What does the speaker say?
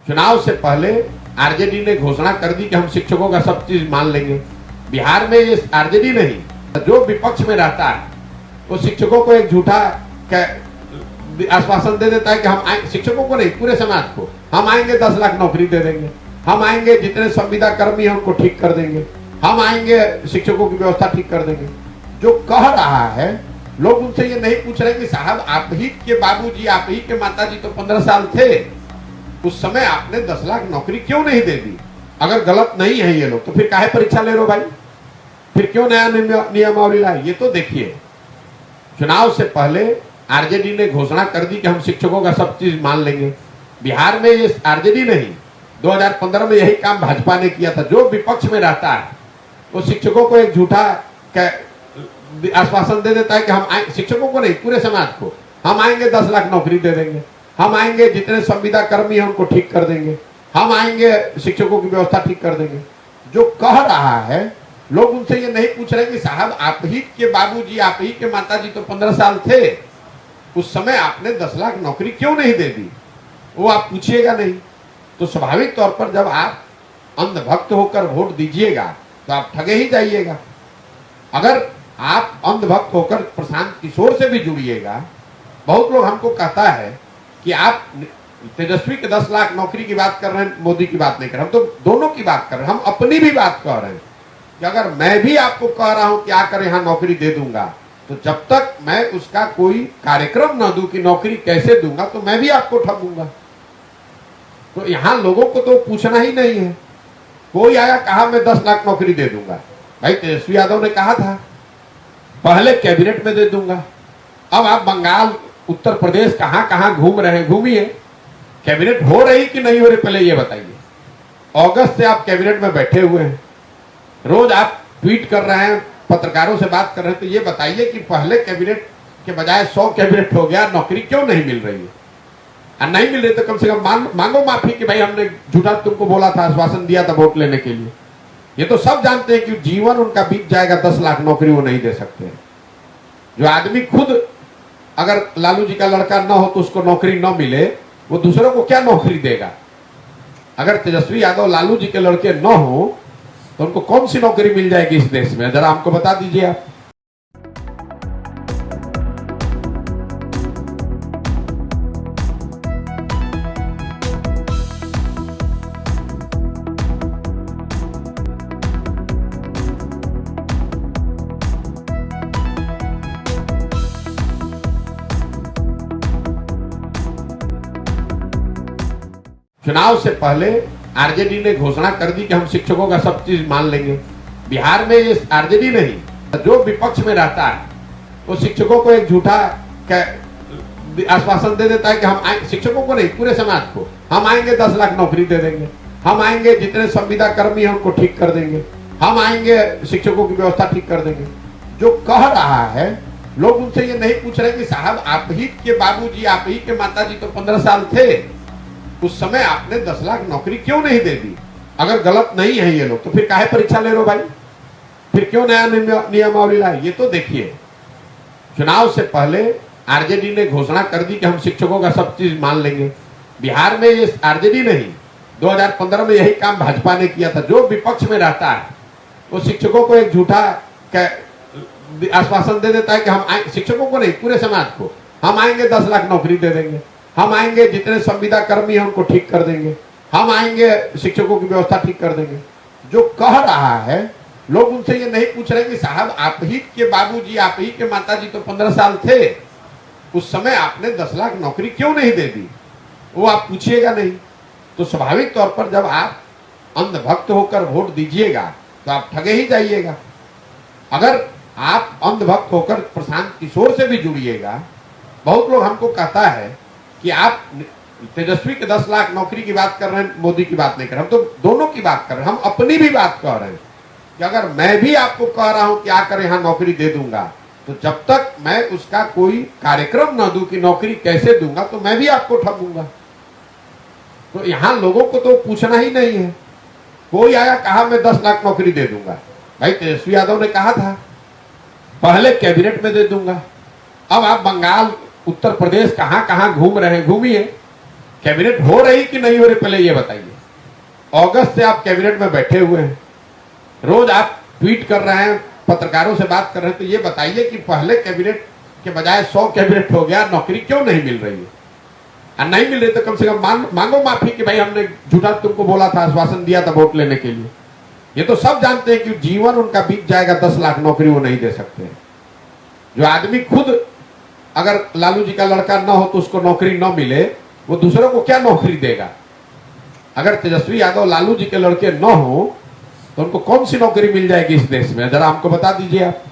चुनाव से पहले आरजेडी ने घोषणा कर दी कि हम शिक्षकों का सब चीज मान लेंगे। बिहार में ये आरजेडी नहीं, जो विपक्ष में रहता है वो शिक्षकों को एक झूठा आश्वासन दे देता है कि हम शिक्षकों को नहीं, पूरे समाज को हम आएंगे, 10 लाख नौकरी दे देंगे, हम आएंगे, जितने संविदा कर्मी हैं उनको ठीक कर देंगे, हम आएंगे, शिक्षकों की व्यवस्था ठीक कर देंगे। जो कह रहा है, लोग उनसे ये नहीं पूछ रहे कि साहब आप ही के बाबूजी, आप ही के माताजी तो 15 साल थे, उस समय आपने 10 लाख नौकरी क्यों नहीं दे दी? अगर गलत नहीं है ये लोग तो फिर काहे परीक्षा ले रहे हो भाई? फिर क्यों नया नियमावली लाए? ये तो देखिए, चुनाव से पहले आरजेडी ने घोषणा कर दी कि हम शिक्षकों का सब चीज मान लेंगे। बिहार में ये आरजेडी नहीं, 2015 में यही काम भाजपा ने किया था। जो विपक्ष में रहता है वो शिक्षकों को एक झूठा आश्वासन दे देता है कि हम शिक्षकों को नहीं, पूरे समाज को हम आएंगे, 10 लाख नौकरी दे देंगे, हम आएंगे, जितने संविदा कर्मी हैं उनको ठीक कर देंगे, हम आएंगे, शिक्षकों की व्यवस्था ठीक कर देंगे। जो कह रहा है, लोग उनसे ये नहीं पूछ रहे कि साहब आप ही के बाबूजी, आप ही के माताजी तो 15 साल थे, उस समय आपने 10 लाख नौकरी क्यों नहीं दे दी? वो आप पूछिएगा नहीं। तो स्वाभाविक तौर पर जब आप अंधभक्त होकर वोट दीजिएगा तो आप ठगे ही जाइएगा। अगर आप अंधभक्त होकर प्रशांत किशोर से भी जुड़िएगा, बहुत लोग हमको कहता है कि आप तेजस्वी के 10 लाख नौकरी की बात कर रहे हैं, मोदी की बात नहीं कर रहे, हम तो दोनों की बात कर रहे हैं, हम अपनी भी बात कर रहे हैं कि अगर मैं भी आपको कह रहा हूं कि आकर यहां नौकरी दे दूंगा, तो जब तक मैं उसका कोई कार्यक्रम न दूं कि नौकरी कैसे दूंगा, तो मैं भी आपको ठगूंगा। तो यहां लोगों को तो पूछना ही नहीं है। कोई आया कहा मैं 10 लाख नौकरी दे दूंगा, भाई तेजस्वी यादव ने कहा था पहले कैबिनेट में दे दूंगा। अब आप बंगाल, उत्तर प्रदेश कहां कहां घूम रहे हैं, घूमिए, कैबिनेट हो रही कि नहीं हो रही पहले ये बताइए। अगस्त से आप कैबिनेट में बैठे हुए हैं, रोज आप ट्वीट कर रहे हैं, पत्रकारों से बात कर रहे हैं, तो ये बताइए कि पहले कैबिनेट के बजाय 100 कैबिनेट हो गया, नौकरी क्यों नहीं मिल रही है? और नहीं मिल रही तो कम से कम मांगो माफी कि भाई हमने झूठा तुमको बोला था, आश्वासन दिया था वोट लेने के लिए। ये तो सब जानते हैं कि जीवन उनका बीत जाएगा, 10 लाख नौकरी वो नहीं दे सकते। जो आदमी खुद अगर लालू जी का लड़का न हो तो उसको नौकरी न मिले, वो दूसरों को क्या नौकरी देगा? अगर तेजस्वी यादव लालू जी के लड़के न हो तो उनको कौन सी नौकरी मिल जाएगी इस देश में? जरा हमको बता दीजिए आप। चुनाव से पहले आरजेडी ने घोषणा कर दी कि हम शिक्षकों का सब चीज मान लेंगे। बिहार में ये आरजेडी नहीं, जो विपक्ष में रहता है वो शिक्षकों को एक झूठा आश्वासन दे देता है कि हम शिक्षकों को नहीं, पूरे समाज को हम आएंगे, 10 लाख नौकरी दे देंगे, हम आएंगे, जितने संविदा कर्मी हैं उनको ठीक कर देंगे, हम आएंगे, शिक्षकों की व्यवस्था ठीक कर देंगे। जो कह रहा है, लोग उनसे ये नहीं पूछ रहे कि साहब आप ही के बाबूजी, आप ही के माताजी तो 15 साल थे, उस समय आपने 10 लाख नौकरी क्यों नहीं दे दी? अगर गलत नहीं है ये लोग तो फिर काहे परीक्षा ले रहे हो भाई? फिर क्यों नया नियमावली लाए? ये तो देखिए, चुनाव से पहले आरजेडी ने घोषणा कर दी कि हम शिक्षकों का सब चीज मान लेंगे। बिहार में ये आरजेडी नहीं, 2015 में यही काम भाजपा ने किया था। जो विपक्ष में रहता है वो शिक्षकों को एक झूठा आश्वासन दे देता है कि हम शिक्षकों को नहीं, पूरे समाज को हम आएंगे, 10 लाख नौकरी दे देंगे, हम आएंगे, जितने संविदा कर्मी हैं उनको ठीक कर देंगे, हम आएंगे, शिक्षकों की व्यवस्था ठीक कर देंगे। जो कह रहा है, लोग उनसे ये नहीं पूछ रहे कि साहब आप ही के बाबूजी, आप ही के माताजी तो 15 साल थे, उस समय आपने 10 लाख नौकरी क्यों नहीं दे दी? वो आप पूछिएगा नहीं। तो स्वाभाविक तौर पर जब आप अंधभक्त होकर वोट दीजिएगा तो आप ठगे ही जाइएगा। अगर आप अंधभक्त होकर प्रशांत किशोर से भी जुड़िएगा, बहुत लोग हमको कहता है कि आप तेजस्वी के 10 लाख नौकरी की बात कर रहे हैं, मोदी की बात नहीं कर रहे, हम तो दोनों की बात कर रहे हैं, हम अपनी भी बात कर रहे हैं कि अगर मैं भी आपको कह रहा हूं कि आकर यहां नौकरी दे दूंगा, तो जब तक मैं उसका कोई कार्यक्रम न दूं कि नौकरी कैसे दूंगा, तो मैं भी आपको ठगूंगा। तो यहां लोगों को तो पूछना ही नहीं है। कोई आया कहा मैं 10 लाख नौकरी दे दूंगा, भाई तेजस्वी यादव ने कहा था पहले कैबिनेट में दे दूंगा। अब आप बंगाल, उत्तर प्रदेश कहां कहां घूम रहे हैं, घूमिए, कैबिनेट हो रही कि नहीं हो रही पहले ये बताइए। अगस्त से आप कैबिनेट में बैठे हुए हैं, रोज आप ट्वीट कर रहे हैं, पत्रकारों से बात कर रहे हैं, तो ये बताइए कि पहले कैबिनेट के बजाय 100 कैबिनेट हो गया, नौकरी क्यों नहीं मिल रही है? और नहीं मिल रही तो कम से कम मांगो माफी कि भाई हमने झूठा तुमको बोला था, आश्वासन दिया था वोट लेने के लिए। ये तो सब जानते हैं कि जीवन उनका बीत जाएगा, 10 लाख नौकरी वो नहीं दे सकते। जो आदमी खुद अगर लालू जी का लड़का न हो तो उसको नौकरी न मिले, वो दूसरों को क्या नौकरी देगा? अगर तेजस्वी यादव लालू जी के लड़के न हो तो उनको कौन सी नौकरी मिल जाएगी इस देश में? जरा हमको बता दीजिए आप।